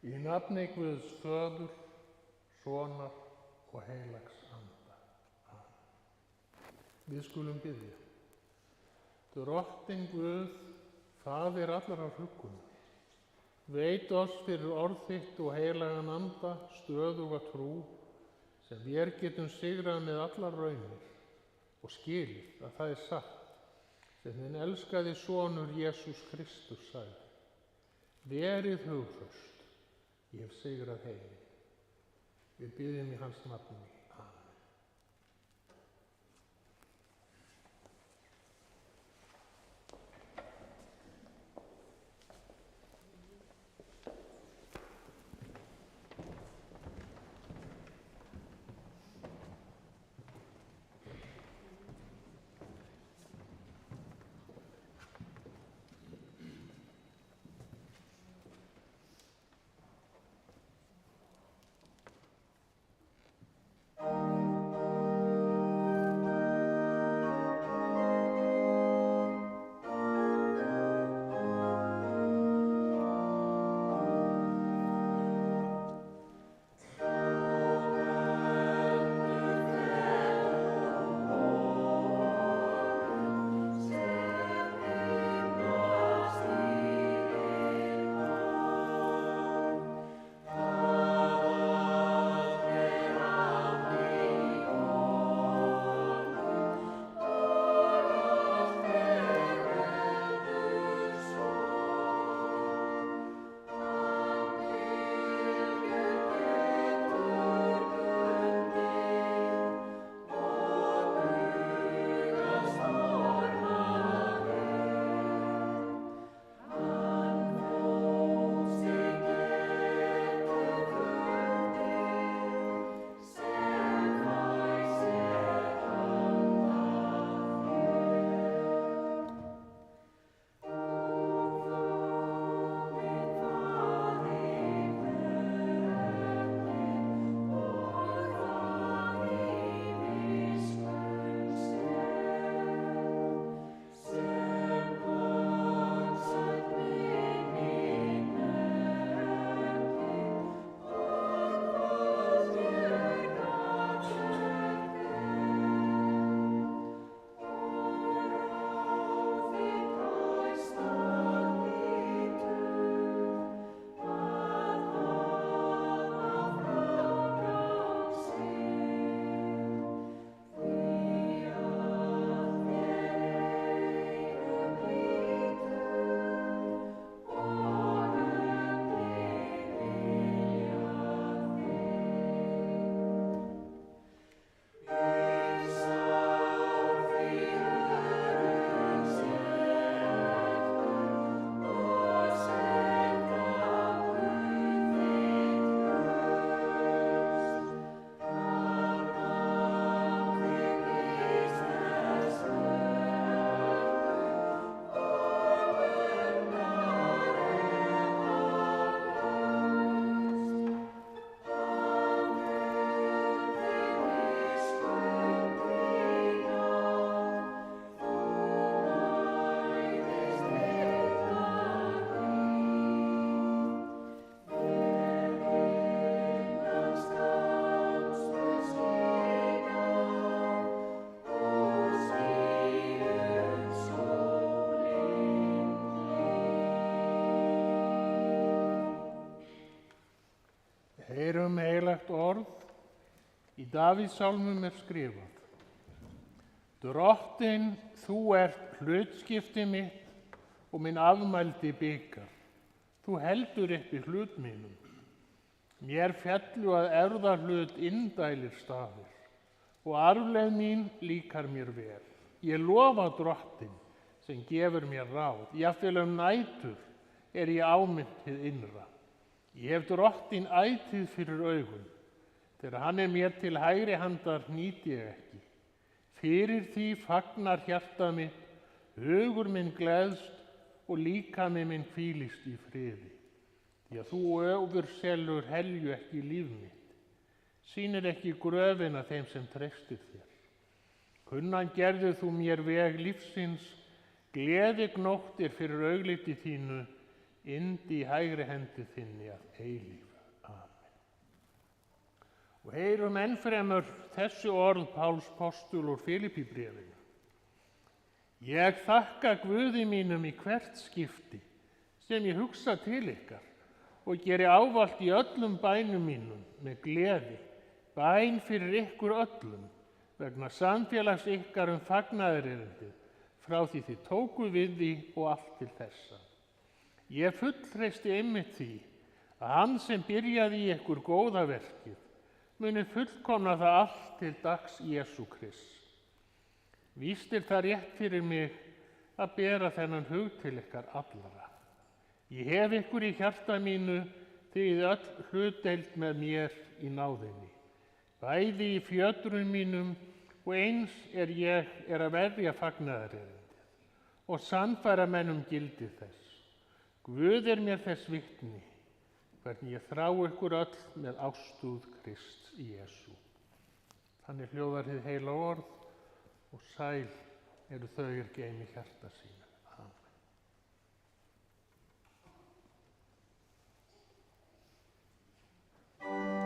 Í nafni Guðs Föður, Sonar og heilags anda. Amen. Við skulum biðja. Drottinn Guð, Faðir allrar huggunar, veit oss fyrir orð þitt og heilagan anda stöðuga trú sem vér getum sigrað með allar raunir og skilið að það er satt sem þinn elskaði sonur Jesús Kristus sagði. Verið hugföst, ég hef sigrað heiminn. Við biðjum í hans nafni. Amen. Heyrum heilagt orð. Í Davíðssálmum er skrifað: Drottinn, þú ert hlutskipti mitt og minn afmældi bikar. Þú heldur uppi hlut mínum. Mér féllu að erfðahlut indælir stafir og arfleið mín líkar mér vel. Ég lofa Drottinn sem gefur mér ráð. Jafnvel nætur er ég áminnt hið innra. Ég hef Drottinn ætíð fyrir augum. Þegar hann er mér til hægri handar hnýt ég ekki. Fyrir því fagnar hjarta mitt, hugur minn gleðst og líkami minn hvílist í friði. Því að þú ofurselur helju ekki líf mitt. Sýnir ekki gröfina þeim sem treystir þér. Kunnan gerðir þú mér veg lífsins, gleðignóttir fyrir augliti þínu, yndi í hægri hendi þinni að eilífu. Amen. Og heyrum ennfremur þessi orð Páls postula úr Filippíbréfinu. Ég þakka Guði mínum í hvert skipti sem ég hugsa til ykkar og geri ávallt í öllum bænum mínum með gleði, bæn fyrir ykkur öllum, vegna samfélags ykkar fagnaðarerindið, frá því þið tókuð við því og allt til þessa. Ég fulltreysti einmitt því að hann sem byrjaði í ykkur góða verkið muni fullkomna það allt til dags Jesú Krists. Víst það rétt fyrir mig að bera þennan hug til ykkar allra. Ég hef ykkur í hjarta mínu þið öll hlutdeild með mér í náðinni, bæði í fjötrum mínum og eins ég að verja fagnaðarerindið og sannfæra menn gildi þess. Guð mér þess vitni, hvernig ég þrá ykkur öll með ástúð Krists Jesú. Þannig hljóðar hið heila orð og sæl eru þau geymi hjarta sínu. Amen.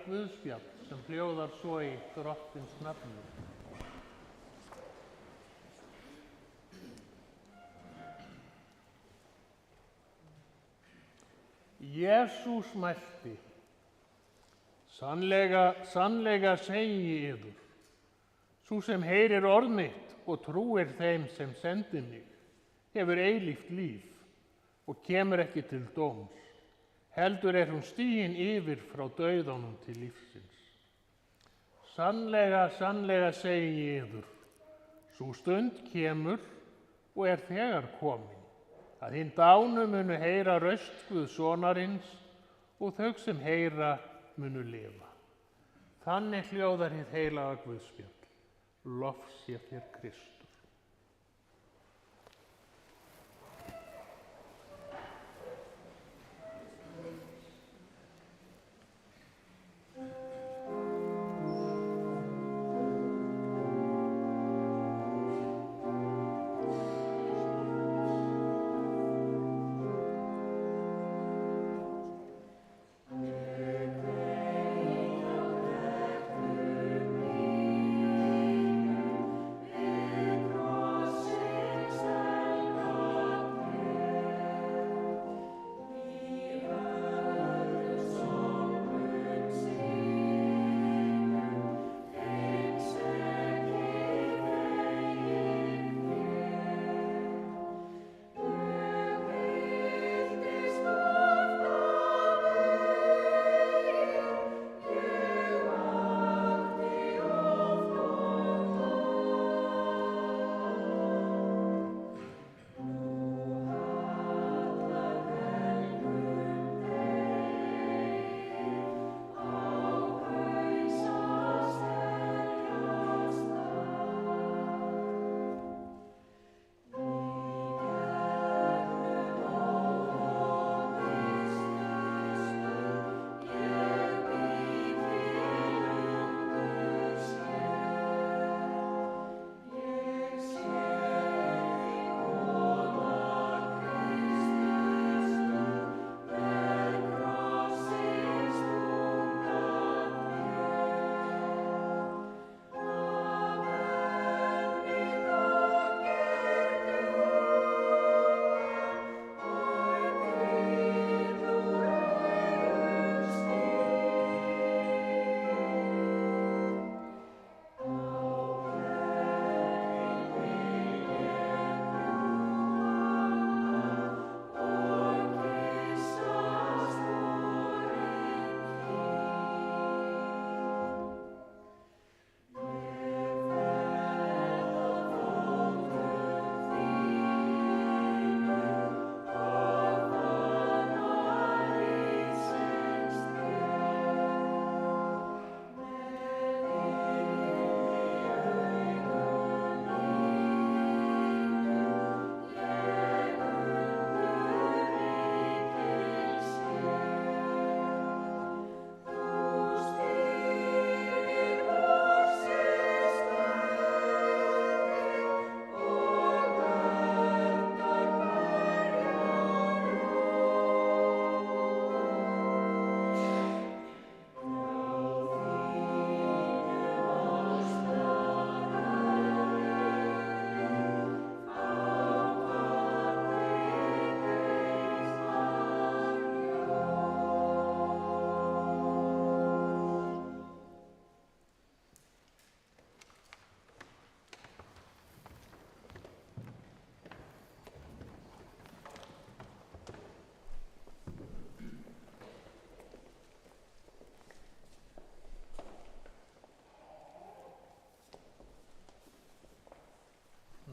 Guðspjall sem hljóðar svo í Drottins nafni. Jesús mælti: Sannlega segi ég yður, sú sem heyrir orð mitt og trúir þeim sem sendi mig, hefur eilíft líf og kemur ekki til dóms, heldur hún stigin yfir frá dauðanum til lífsins. Sannlega segi ég yður, sú stund kemur og þegar komin, að hin dánu munu heyra raust Guðs sonarins og þau sem heyra munu lifa. Þannig hljóðar hið heilaga Guðspjall. Lof sé þér Kristur.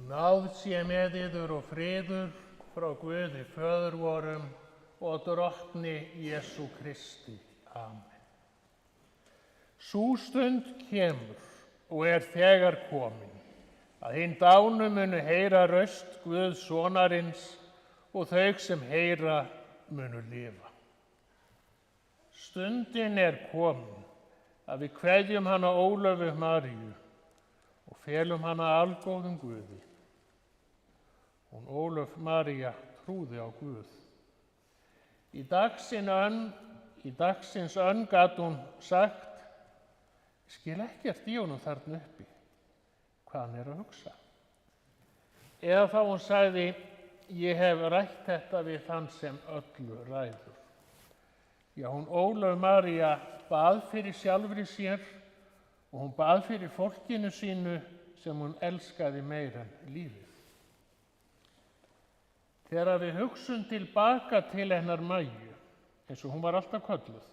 Náð sé með yður og friður frá Guði föður vorum og drottni Jesú Kristi. Amen. Sú stund kemur og þegar komin, að hin dánu munu heyra raust Guðs sonarins og þau sem heyra munu lifa. Stundin komin að við kveðjum hana Ólöfu Maríu og felum hana algóðum Guði. Hún Ólöf María trúði á Guð. Í dagsins önn gat hún sagt: skil ekkert í honum þarna uppi, hvað hann að hugsa. Eða þá hún sagði: ég hef rætt þetta við þann sem öllu ræður. Já, hún Ólöf María bað fyrir sjálfri sér og hún bað fyrir fólkinu sínu sem hún elskaði meira en lífið. Þegar við hugsum tilbaka til hennar Maju, eins og hún var alltaf kölluð,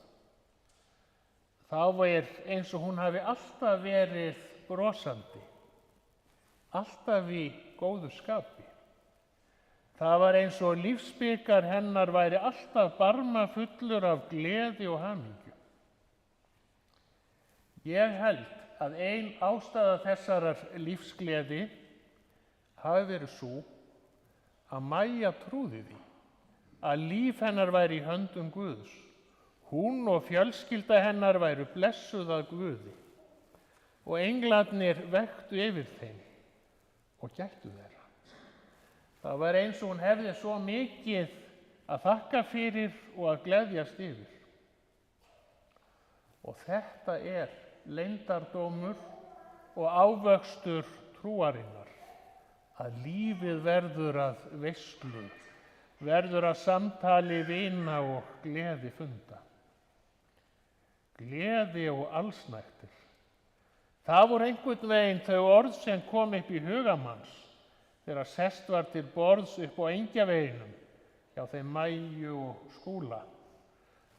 þá eins og hún hafi alltaf verið brosandi, alltaf í góðu skapi. Það var eins og lífsbikar hennar væri alltaf barmafullur af gleði og hamingju. Ég held að ein ástæða þessarar lífsgleði hafi verið sú að Maja trúði því að líf hennar væri í höndum Guðs. Hún og fjölskylda hennar væru blessuð af Guði og englarnir vektu yfir þeim og gættu þeirra. Það var eins og hún hefði svo mikið að þakka fyrir og að gleðjast yfir. Og þetta leyndardómur og ávöxtur trúarinnar, að lífið verður að veislu, verður að samtali vina og gleði funda. Gleði og allsnægtir. Það voru einhvern veginn þau orð sem kom upp í huga manns þegar sest var til borðs upp á Engjaveginum hjá þeim Maju og Skúla.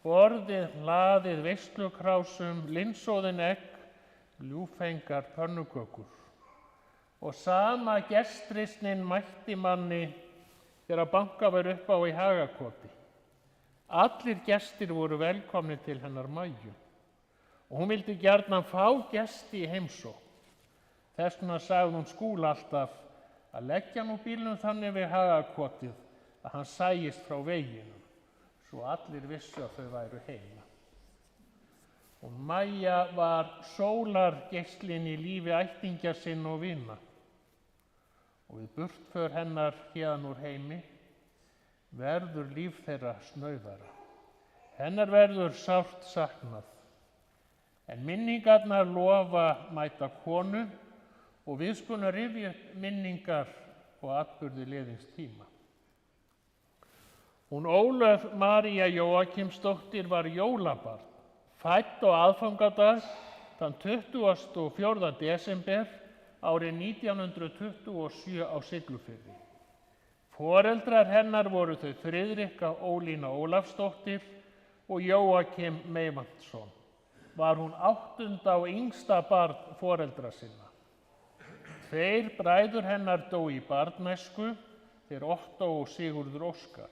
Borðið hlaðið veislukrásum, linsóðin egg, ljúfengar pönnukökur. Og sama gestrisnin mætti manni þegar bankað var upp á í Hagakoti. Allir gestir voru velkomnir til hennar Maju og hún vildi gjarnan fá gesti í heimsókn. Þess vegna sagði hún Skúla alltaf að leggja nú bílnum þannig við Hagakotið að hann sæist frá veginum, svo allir vissu að þau væru heima. Og Maja var sólargeislinn í lífi ættingja sinna og vina. Og við burtför hennar héðan úr heimi verður líf þeirra snauðara. Hennar verður sárt saknað. En minningarnar lofa mæta konu og við skulum rifja upp minningar og atburði liðins tíma. Hún Ólöf María Jóakimsdóttir var jólabarn, fædd á aðfangadag þann 24. desember árið 1927 á Siglufirði. Foreldrar hennar voru þau Friðrika Ólína Ólafsdóttir og Jóakim Meyvandsson. Var hún 8. og yngsta barn foreldra sinna. 2 bræður hennar dóu í barnæsku, þeir Ottó og Sigurður Óskar.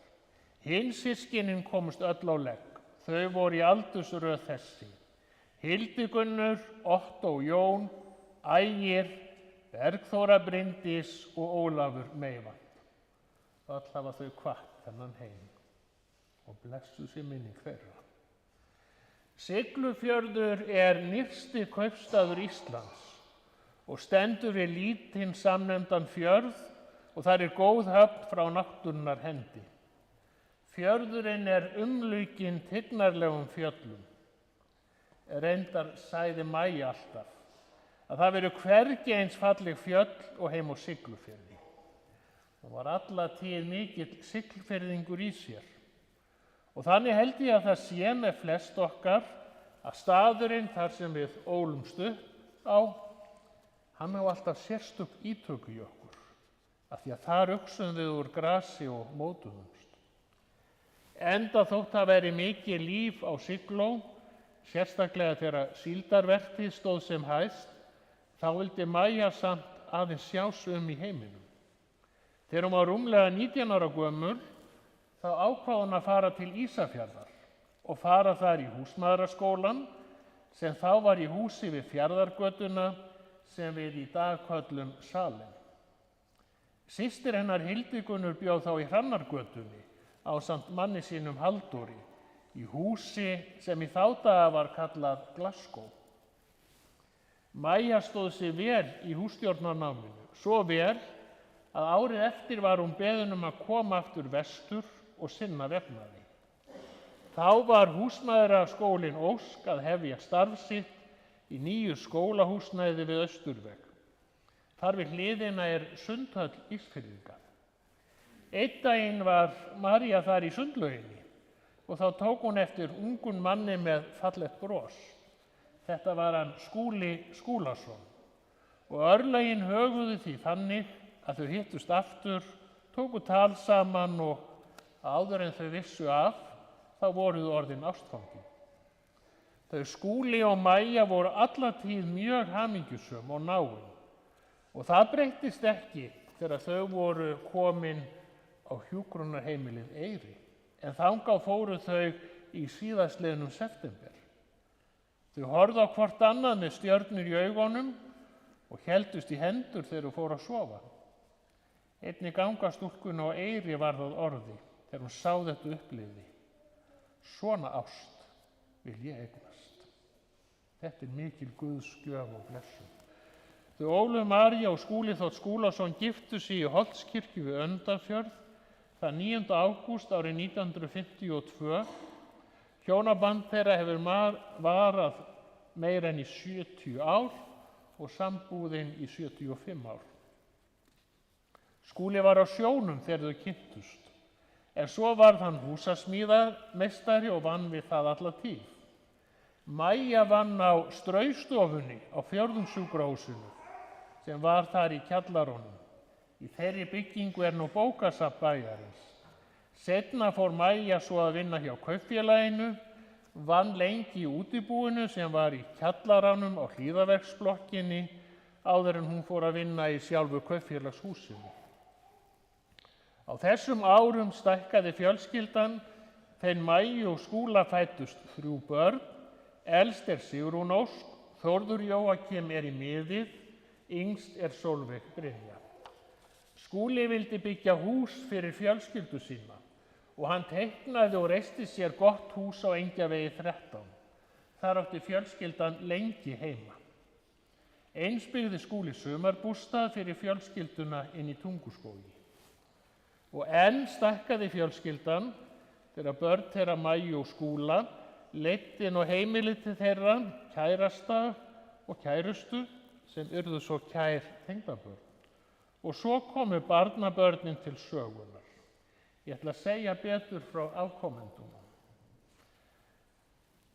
Hin systkinin komust öll á legg. Þau voru í aldursröð þessi: Hildigunnur, Ottó Jón, Ægir, Bergþóra Bryndís og Ólafur Meyvand. Öll hafa þau kvatt þennan heim og blessuð sé minning þeirra. Siglufjörður nyrsti kaupstaður Íslands og stendur við lítinn samnefndan fjörð og þar góð höfn frá náttúrunnar hendi. Fjörðurinn umlukinn tignarlegum fjöllum. Reyndar sagði Maja alltaf að það veru hvergi eins falleg fjöll og heim á Siglufirði. Hún var alla tíð mikill Siglfirðingur í sér. Og þannig held ég að það sé með flest okkar að staðurinn þar sem við ólumst upp á, hann á alltaf sérstök ítöku í okkur, af því að þar uxum við úr grasi og mótuðumst. Enda þótt það veri mikið líf á Sigló, sérstaklega þegar síldarvertíð stóð sem hæst, þá vildi Maja samt aðeins sjá sig í heiminum. Þegar hún var rúmlega 19 ára gömul, þá ákvað hún að fara til Ísafjarðar og fara þar í húsmæðraskólann sem þá var í húsi við Fjarðargötuna sem við í dag köllum Salinn. Systir hennar Hildigunnur bjó þá í Hrannargötunni ásamt manni sínum Halldóri í húsi sem í þá daga var kallað Glasgow. Mæja stóð sig vel í hússtjórnarnáminu, svo vel að árið eftir var hún beðin að koma aftur vestur og sinna vefnaði. Þá var húsmæðraskólinn ósk að hefja starf sitt í nýju skólahúsnæði við Austurveg. Þar við hliðina Sundhöll Ísfirðinga. Einn daginn var María þar í sundlauginni og þá tók hún eftir ungun manni með fallegt bros. Þetta var hann Skúli Skúlason og örlögin höguðu því þannig að þau hittust aftur, tóku tal saman og áður en þau vissu af, þá voru þau orðin ástfangin. Þau Skúli og Mæja voru alla tíð mjög hamingjusöm og náin og það breyttist ekki þegar þau voru komin á hjúkrunarheimilið Eyri, en þangað fóru þau í síðastliðnum september. Þau horfðu á hvort annað með stjörnur í augunum og héldust í hendur þegar þau fóru að sofa. Einni gangastúlkunni á Eyri var það orði þegar hún sá þetta upplifði. Svona ást vil ég eignast. Þetta mikil Guðs gjöf og blessun. Þau Ólöf María og Skúli Þ. Skúlason giftu sig í Holtskirkju við Öndarfjörð þann 9. ágúst árið 1952. Hjónaband þeirra hefur varað meira en í 70 ár og sambúðin í 75 ár. Skúli var á sjónum þegar þau kynntust, en svo varð hann húsasmíðameistari og vann við það alla tíð. Mæja vann á straustofunni á Fjórðungssjúkrahúsinu sem var þar í kjallaranum. Í þeirri byggingu nú bókasafn bæjarins. Seinna fór Mæja svo að vinna hjá Kaupfélaginu, vann lengi í útibúinu sem var í kjallaranum á Hlíðaverksblokkinni áður en hún fór að vinna í sjálfu Kaupfélagshúsinu. Á þessum árum stækkaði fjölskyldan, þeim Mæju og Skúla fæddust 3 börn, elst Sigrún Ósk, Þórður Jóakim í miðið, yngst Sólveig Brynja. Skúli vildi byggja hús fyrir fjölskyldu sína og hann teiknaði og reisti sér gott hús á Engjavegi 13. Þar átti fjölskyldan lengi heima. Eins byggði Skúli sumarbústað fyrir fjölskylduna inn í Tunguskógi. Og enn stækkaði fjölskyldan þegar börn þeirra Mæju og Skúla leiddu inn á heimilið til þeirra kærasta og kærustu sem urðu svo kær tengdabörn. Og svo komu barnabörnin til sögunar. Ég ætla að segja betur frá afkomendunum.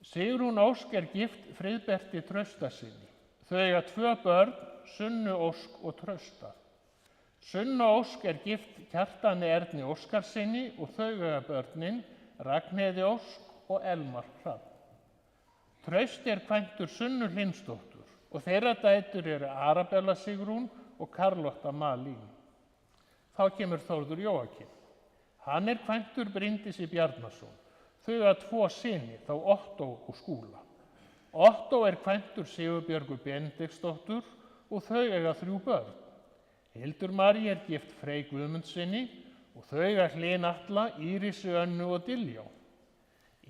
Sigrún Ósk gift Friðberti Traustasyni. Þau eiga 2 börn, Sunnu Ósk og Trausta. Sunna Ósk gift Kjartani Erni Óskarsyni og þau eiga börnin Ragnheiði Ósk og Elmar Hrafn. Trausti kvæntur Sunnu Hlynsdóttur og þeirra dætur eru Arabella Sigrún og Karlotta Malín. Þá kemur Þórður Jóakim. Hann kvæntur Bryndísi Bjarnason. Þau eiga 2 syni, þá Ottó og Skúla. Ottó kvæntur Sigurbjörgu Benediktsdóttur og þau eiga 3 börn. Hildur María gift Frey Guðmundssyni og þau eiga Hlyn Atla, Írisi Önnu og Diljá.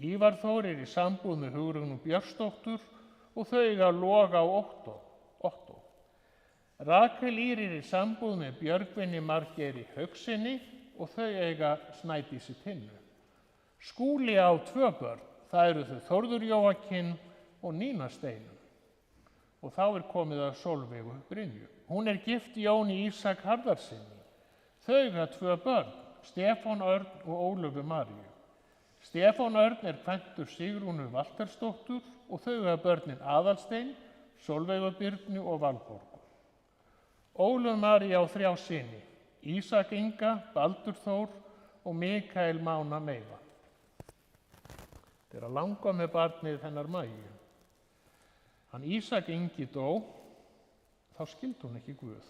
Ívar Þór í sambúð með Hugrúnu Björnsdóttur og þau eiga Loga og Ottó. Rakel Ír í sambúð með Björgvini Margeiri Haugsyni og þau eiga Snædísi Tinnu. Skúli á 2 börn, það eru þau Þórður Jóakim og Nína Steinunn. Og þá komið að Sólveigu Brynju. Hún gift Jóni Ísak Harðarsyni. Þau eiga 2 börn, Stefán Örn og Ólöfu Maríu. Stefán Örn kvæntur Sigrúnu Valtersdóttur og þau eiga börnin Aðalstein, Sólveigu Birnu og Valborgu. Ólöf María á 3 syni, Ísak Inga, Baldur Þór og Mikael Mána Meiva. Þeirra langömmu barnið hennar Mæju. Hann Ísak Ingi dó, þá skildi hún ekki Guð.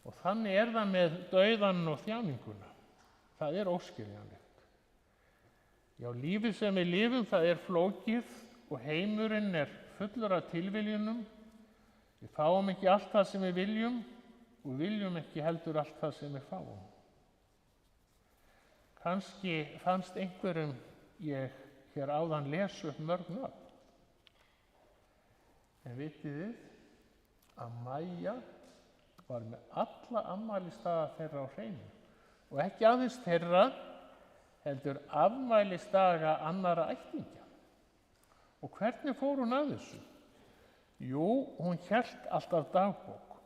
Og þannig er það með dauðan og þjáninguna. Það er óskiljanlegt. Já, lífið sem við lifum, það er flókið og heimurinn er fullur af tilviljunum. Við fáum ekki allt það sem við viljum og viljum ekki heldur allt það sem við fáum. Kannski fannst einhverjum ég hér áðan lesa upp mörg nöfn. En vitið þið að Maja var með alla afmælisdaga þeirra á hreinu. Og ekki aðeins þeirra, heldur afmælisdaga annarra ættingja. Og hvernig fór hún að þessu? Jú, hún hélt alltaf dagbók.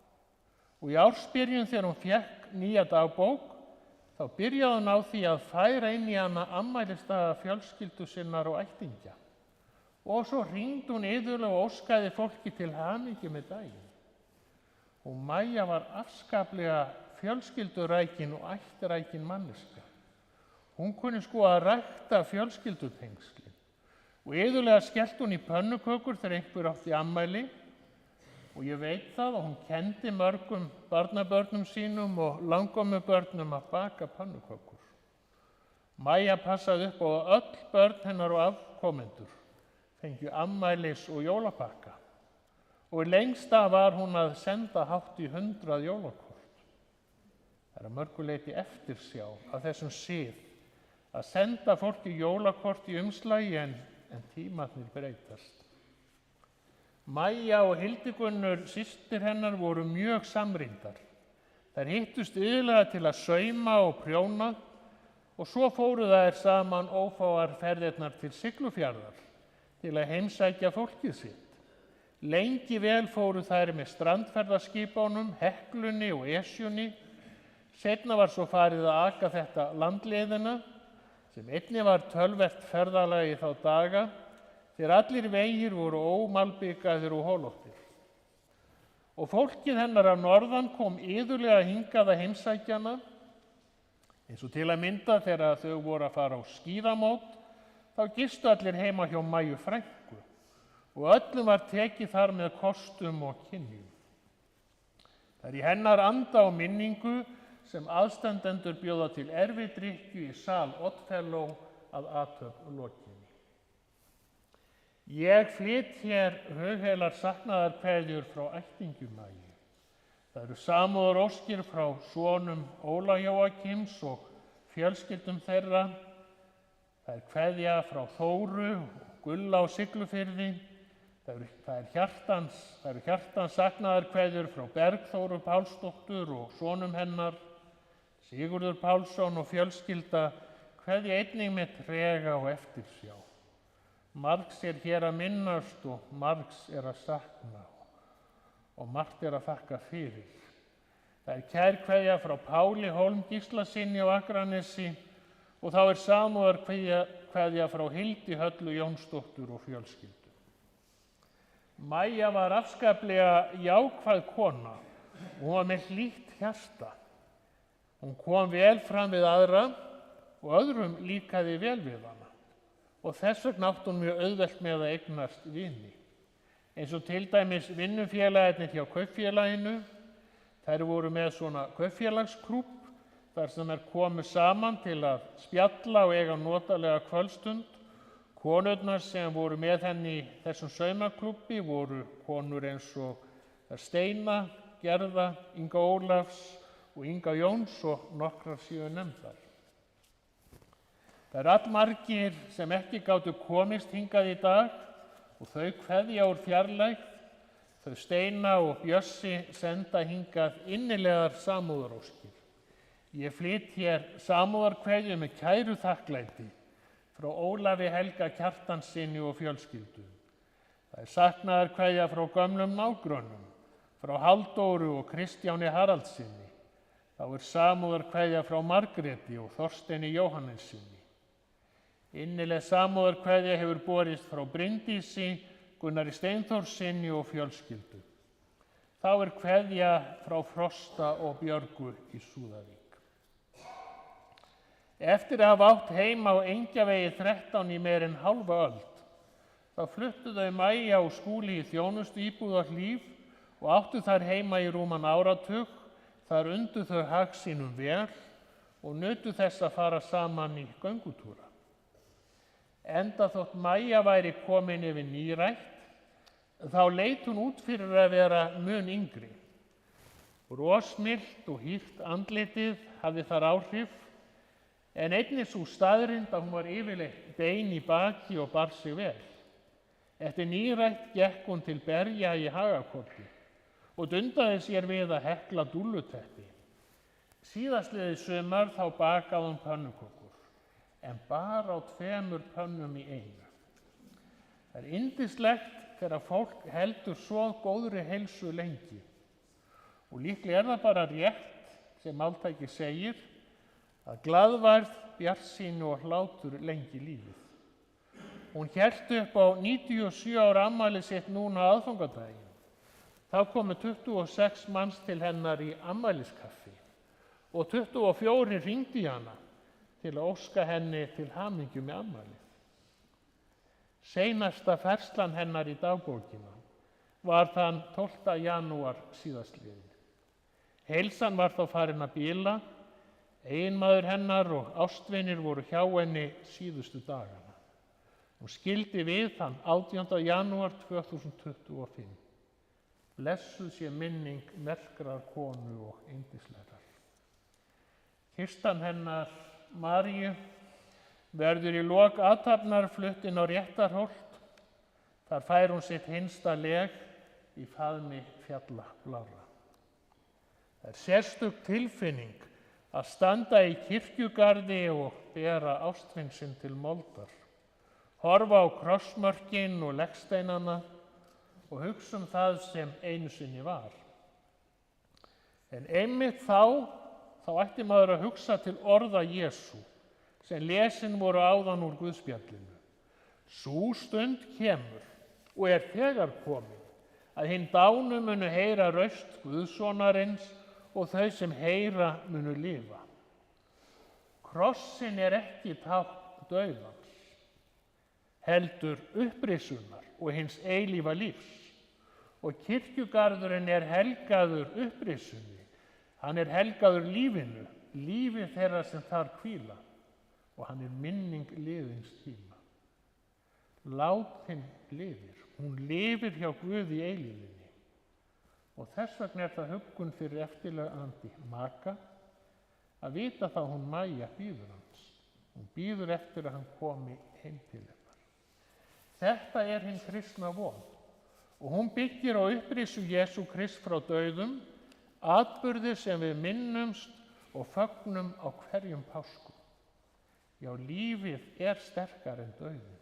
Og í ársbyrjun þegar hún fékk nýja dagbók, þá byrjaði hún á því að færa inn í hana afmælisdaga fjölskyldu sinnar og ættingja. Og svo hringdi hún iðulega og óskaði fólki til hamingju með daginn. Og Maja var afskaplega fjölskyldurækin og ættrækin manneskja. Hún kunni sko að rækta fjölskyldutengslin. Og iðulega skellti hún í pönnukökur þegar einhver átti afmæli. Og ég veit það að hún kenndi mörgum barnabörnum sínum og langömmubörnum að baka pönnukökur. Maja passaði upp á að öll börn hennar og afkomendur fengju afmælis og jólapakka. Og lengst af var hún að senda hátt í 100 jólakort. Það er að mörgu leyti eftirsjá af þessum sið að senda fólki jólakort í umslagi en tímarnir breytast. Maja og Hildigunnur, systir hennar, voru mjög samrýndar. Þær hittust iðulega til að sauma og prjóna og svo fóru þær saman ófáar ferðirnar til Siglufjarðar til að heimsækja fólkið sitt. Lengi vel fóru þær með strandferðaskipunum, Heklunni og Esjunni. Seinna var svo farið að aka þetta landleiðina, sem einnig var töluvert ferðalagi þá daga, þegar allir vegir voru ómalbikaðir og holóttir. Og fólkið hennar af norðan kom iðulega hingað að heimsækja hana, eins og til að mynda þegar þau voru að fara á skíðamót, þá gistu allir heima hjá Maju frænku og öllum var tekið þar með kostum og kynjum. Það er í hennar anda og minningu sem aðstandendur bjóða til erfidrykkju í sal Oddfellow að athöfn lokinni. Ég flyt hér hugheilar saknaðarkveðjur frá ættingjum Maju. Það eru samúðaróskir frá sonum Óla Jóakims og fjölskyldum þeirra. Það er kveðja frá Þóru og Gulla á Siglufirði. Það eru hjartans saknaðarkveðjur frá Bergþóru Pálsdóttur og sonum hennar. Sigurður Pálsson og fjölskylda kveðja einnig með trega og eftirsjá. Margs er hér að minnast og margs er að sakna og margt er að þakka fyrir. Það er kær kveðja frá Páli Hólm Gíslasyni á Akranesi og þá er samúðarkveðja frá Hildi Höllu Jónsdóttur og fjölskyldu. Maja var afskaplega jákvæð kona og hún var með hlýtt hjarta. Hún kom vel fram við aðra og öðrum líkaði vel við hana. Og þess vegna átti hún mjög auðvelt með að eignast vini. Eins og til dæmis vinnufélagarnir hjá kaupfélaginu. Þær voru með svona kaupfélagsklúbb þar sem þær komu saman til að spjalla og eiga notalega kvöldstund. Konurnar sem voru með henni í þessum saumaklúbbi voru konur eins og Steina, Gerða, Inga Ólafs og Inga Jóns og nokkrar séu nefndar. Það eru allmargir sem ekki gátu komist hingað í dag og þau kveðja úr fjarlægð. Þau Steina og Bjössi senda hingað innilegar samúðaróskir. Ég flyt hér samúðarkveðju með kæru þakklæti frá Ólafi Helga Kjartanssyni og fjölskyldu. Það er saknaðarkveðja frá gömlum nágrönnum, frá Halldóru og Kristjáni Haraldssyni. Þá er samúðarkveðja frá Margréti og Þorsteini Jóhannessyni. Innileg samúðarkveðja hefur borist frá Bryndísi, Gunnari Steinþórssyni og fjölskyldu. Þá er kveðja frá Frosta og Björgu í Súðavík. Eftir að hafa átt heima á Engjavegi 13 í meira en hálfa öld, þá fluttu þau Maja og Skúli í þjónustuíbúð á Hlíf og áttu þar heima í rúman áratug Þar undu þau hag sínum vel og nutu þess að fara saman í göngutúra. Enda þótt Maja væri komin yfir nírætt, þá leit hún út fyrir að vera mun yngri. Brosmilt og hýrt andlitið hafði þar áhrif, en einnig sú staðreynd að hún var yfirleitt bein í baki og bar sig vel. Eftir nírætt gekk hún til berja í Hagakorti og dundaði sér við að hekla dúlluteppi. Síðastliðið sumar þá bakaði hún pönnukökur, en bara á 2 pönnum í einu. Það er yndislegt þegar fólk heldur svo góðri heilsu lengi. Og líklega er það bara rétt, sem máltæki segir, að glaðværð, bjartsýni og hlátur lengi lífið. Hún hélt upp á 97 ára afmæli sitt núna aðfangadaginn. Þá komu 26 manns til hennar í afmæliskaffi og 24 hringdu í hana til að óska henni til hamingju með afmælið. Seinasta færslan hennar í dagbókina var þann 12. janúar síðastliðinn. Heilsan var þá farin að bíla, eiginmaður hennar og ástvinir voru hjá henni síðustu dagana. Hún skildi við þann 18. janúar 2025. Blessuð sé minning merkrar konu og yndislegrar. Kistan hennar Maríu verður í lok athafnar flutt inn á Réttarholt. Þar fær hún sitt hinsta leg í faðmi fjalla blárra. Það er sérstök tilfinning að standa í kirkjugarði og bera ástvin sinn til moldar, horfa á krossmörkin og leggsteinana og hugsa það sem einu sinni var. En einmitt þá ætti maður að hugsa til orða Jesú sem lesin voru áðan úr Guðspjallinu. Sú stund kemur og er þegar komin að hinn dánu munu heyra raust Guðssonarins og þau sem heyra munu lifa. Krossin er ekki tákn dauðans, heldur upprisunar og hins eilífa lífs. Og kirkjugarðurinn er helgaður upprisunni, hann er helgaður lífinu, lífi þeirra sem þar hvíla, og hann er minning liðins tíma. Látin lifir, hún lifir hjá Guði í eilífinni. Og þess vegna er það huggun fyrir eftirlifandi maka að vita þá hún Maja bíður hans. Hún bíður eftir að hann komi heim til hennar. Þetta er hinn kristna von og hún byggir á upprisu Jesú Krist frá dauðum, atburði sem við minnumst og fögnum á hverjum páskum. Já, lífið er sterkar en dauðinn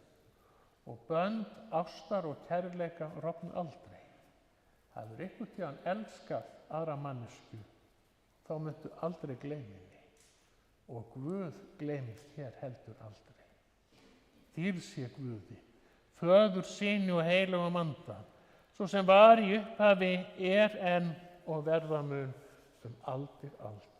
og bönd ástar og kærleika rofna aldrei. Hafur einhvern tíðan elskað aðra mannesku, þá myndu aldrei gleyma henni og Guð gleymist hér heldur aldrei. Dýrð sé Guði, Föður, Syni og heilögum anda, svo sem var í upphafi, er enn og verða mun aldir alda.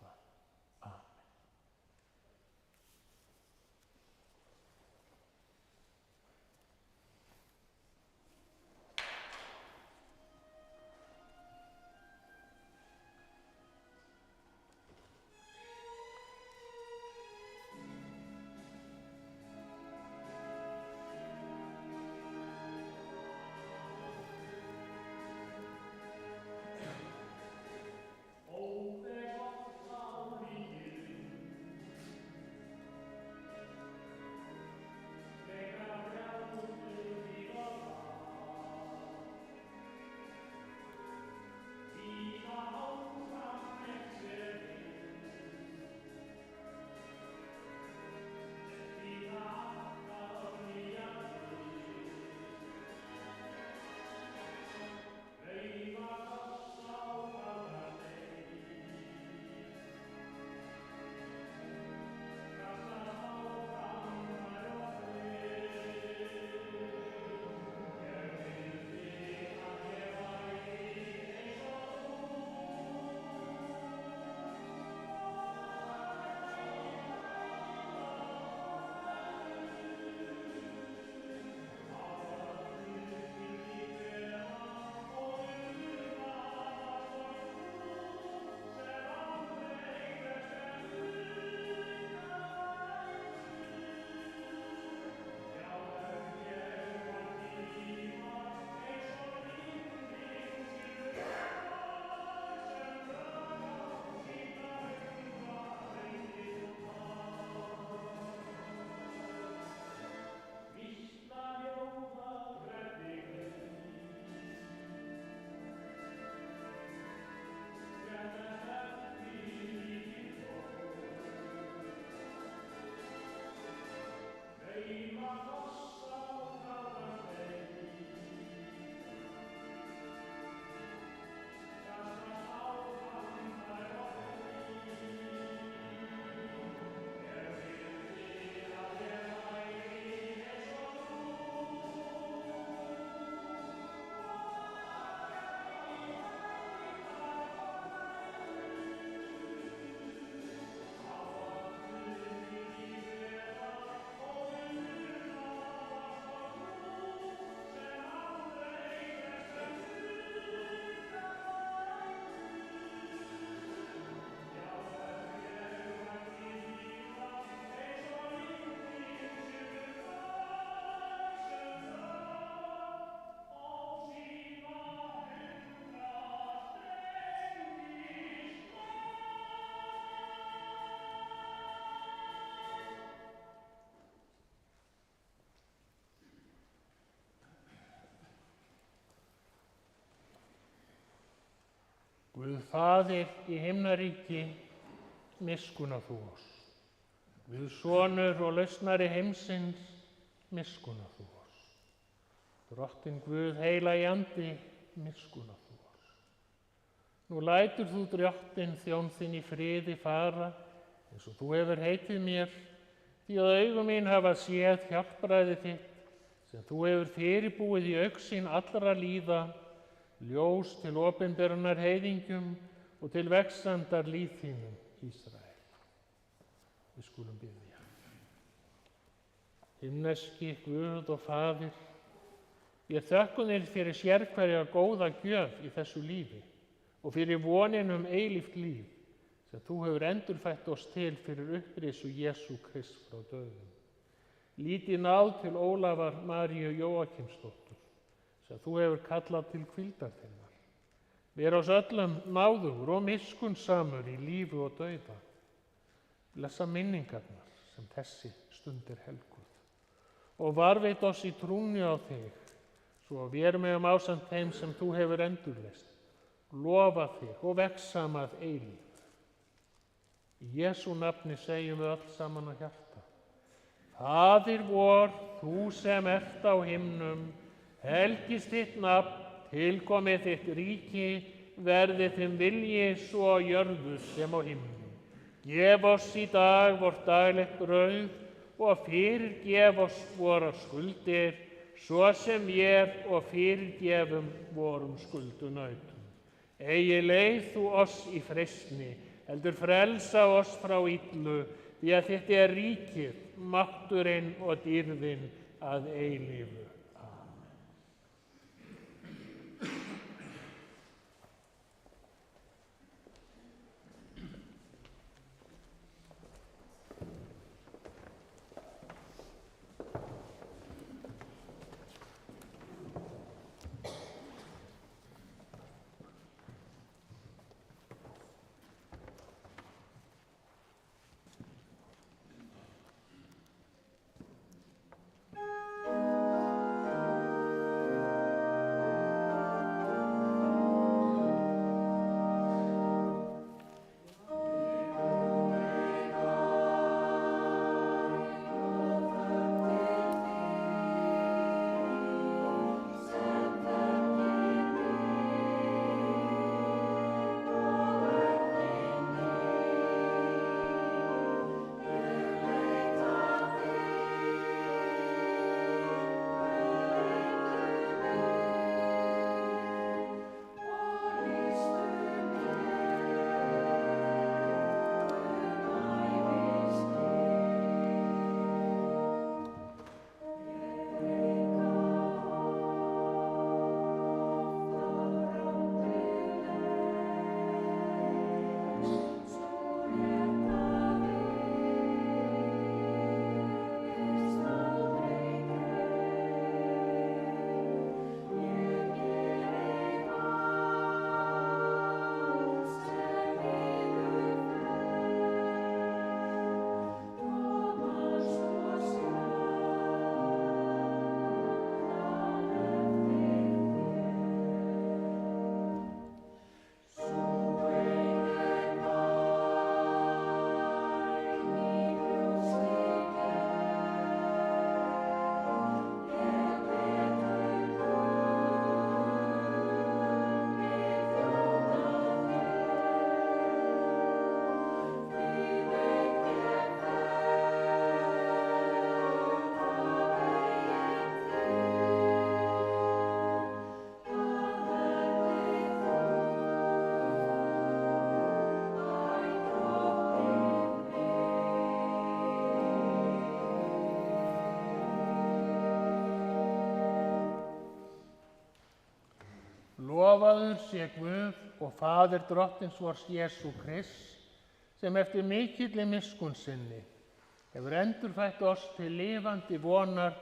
Guð Faðir í himnaríki, miskunna þú oss. Guð Sonur og lausnari heimsins, miskunna þú oss. Drottinn Guð heilagi andi, miskunna þú oss. Nú lætur þú Drottinn þjón þinn í friði fara, eins og þú hefur heitið mér, því að augu mín hafa séð hjálpræði þitt, sem þú hefur fyrirbúið í augsýn allra líða, ljós til opinberunar heiðingjum og til vegsandar líf þínum, Ísrael. Við skulum biðja. Himneski Guð og Faðir, ég þökkum þér fyrir sérhverja góða gjöf í þessu lífi og fyrir vonin eilíft líf sem þú hefur endurfætt oss til fyrir upprisu Jesú Krist frá dauðum. Lítið náð til Ólafar Maríu Jóakimsdóttur sem þú hefur kallað til hvíldar þinnar. Ver oss öllum náðugur og miskunnsamur í lífi og dauða. Blessa minningarnar sem þessi stund helguð og varveit oss í trúnni á þig, svo að við megum ásamt þeim sem þú hefur endurreist, lofa þig og vegsama að eilífu. Í Jesú nafni segjum við öll saman á hjarta. Faðir vor, þú sem ert á himnum, helgist þitt nafn, tilkomi þitt ríki, verði þinn vilji svo á jörðu sem á himnum. Gef oss í dag vort daglegt brauð og fyrirgef oss vorar skuldir, svo sem við og fyrirgefum vorum skuldunautum. Eigi leið þú oss í freistni, heldur frelsa oss frá illu, því að þitt ríkið, mátturinn og dýrðin að eilífu. Lofaður sé Guð og Faðir Drottins vors Jesú Krist, sem eftir mikilli miskunn sinni hefur endurfætt oss til lifandi vonar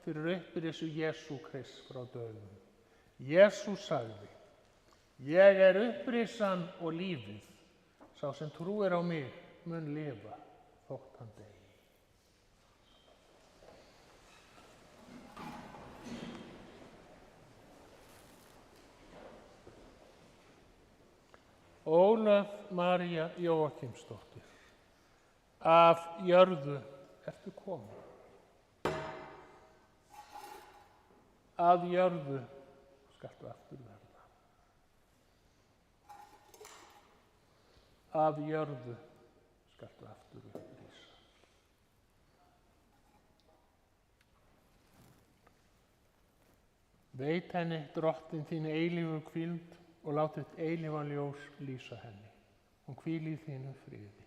fyrir upprisu Jesú Krist frá dauðum. Jesús sagði: Ég er upprisan og lífið, sá sem trúir á mig mun lifa þótt hann deyi. Ólöf María Jóakimsdóttir. Af jörðu ertu komin. Að jörðu skaltu aftur verða. Að jörðu skaltu aftur upplýsa. Veit henni drottin þín eilífu hvíld og láta þitt eilífa ljós lýsa henni. Hún hvíli í þínu friði.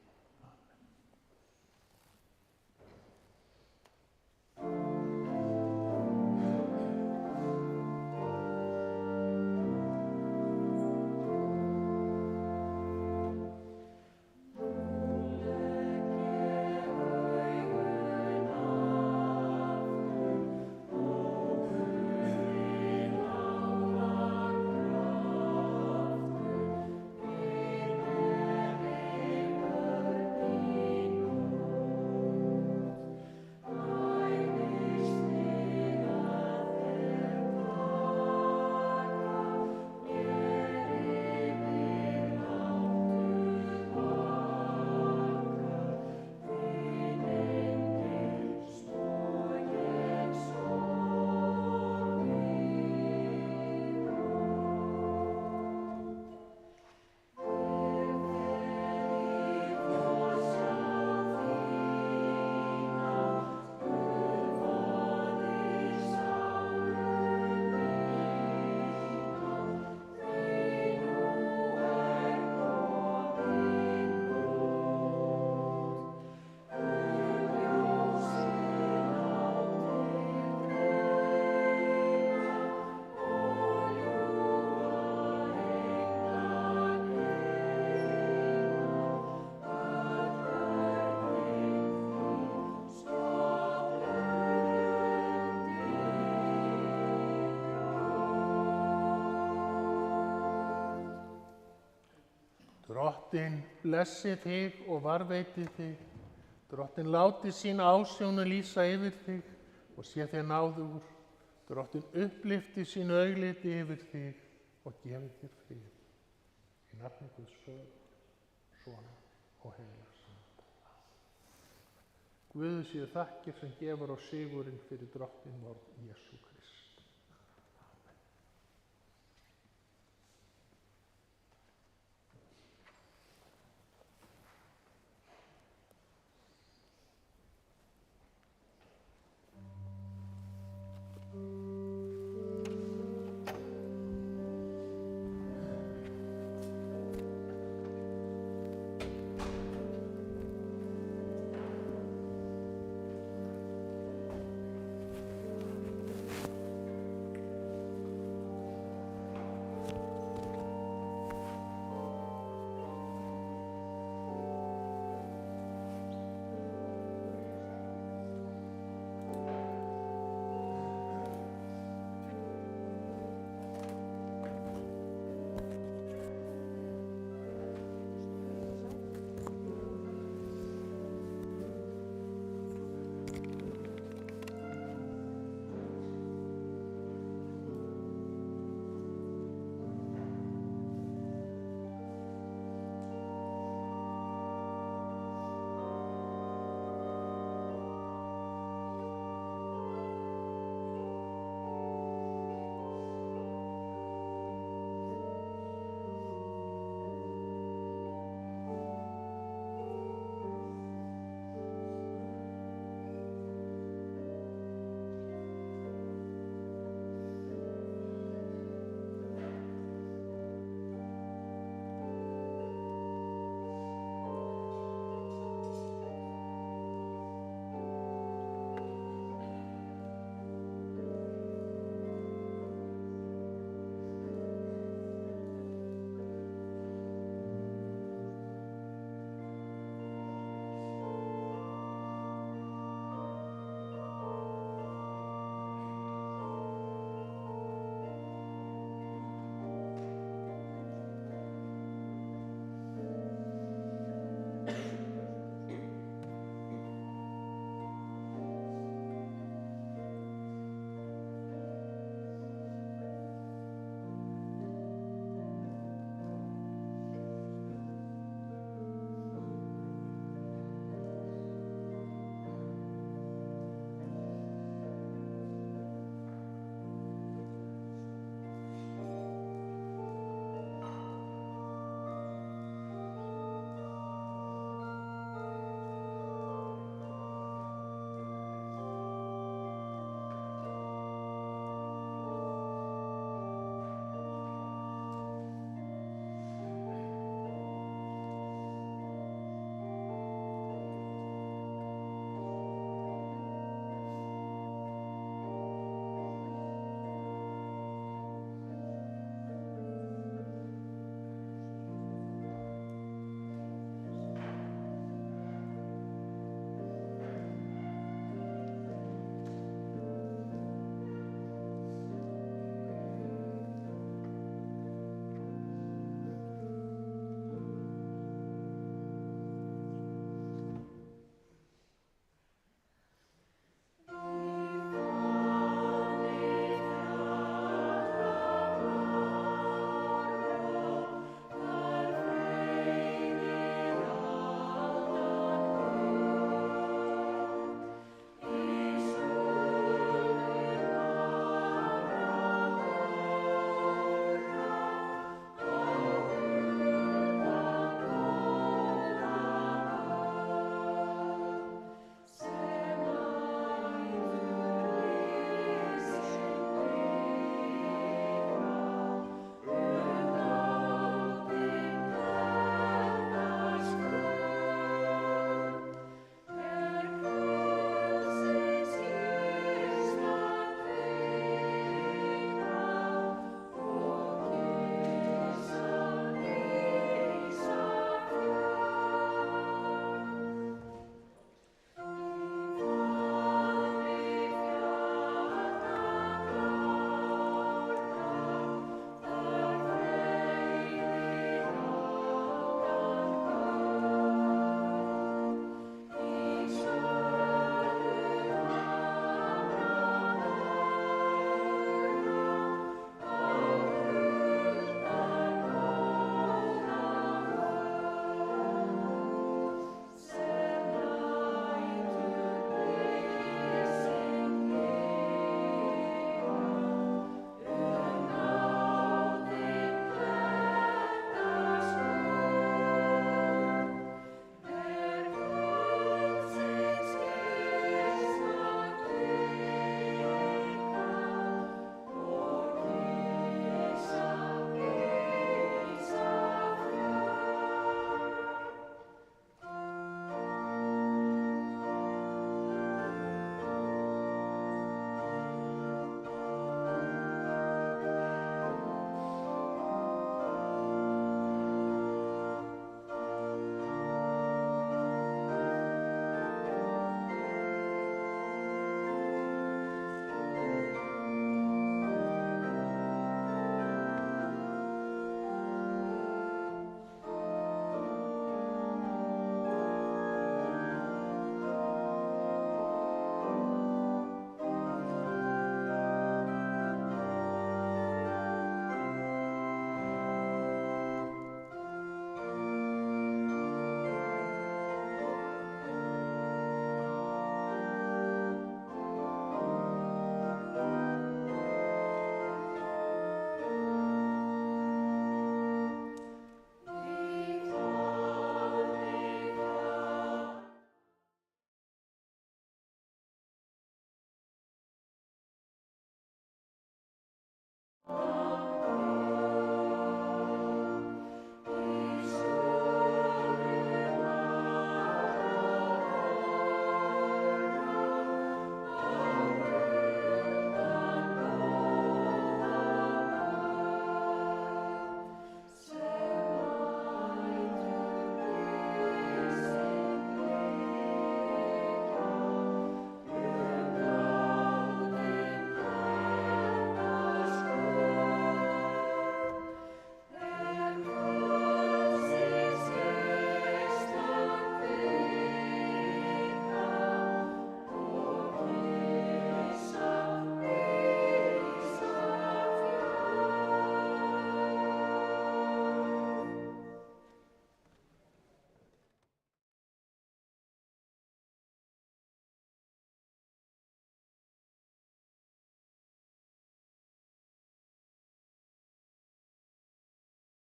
Drottin blessi þig og varðveiti þig. Drottin láti sín ásjónu lýsa yfir þig og sé þér náðugur. Drottin upplyfti sín augliti yfir þig og gefi þér frið. Í nafni Guðs Föður, Sonar og Heilags Anda. Guði séu þakkir sem gefur á sigurinn fyrir drottin vorn Jesú Kristi.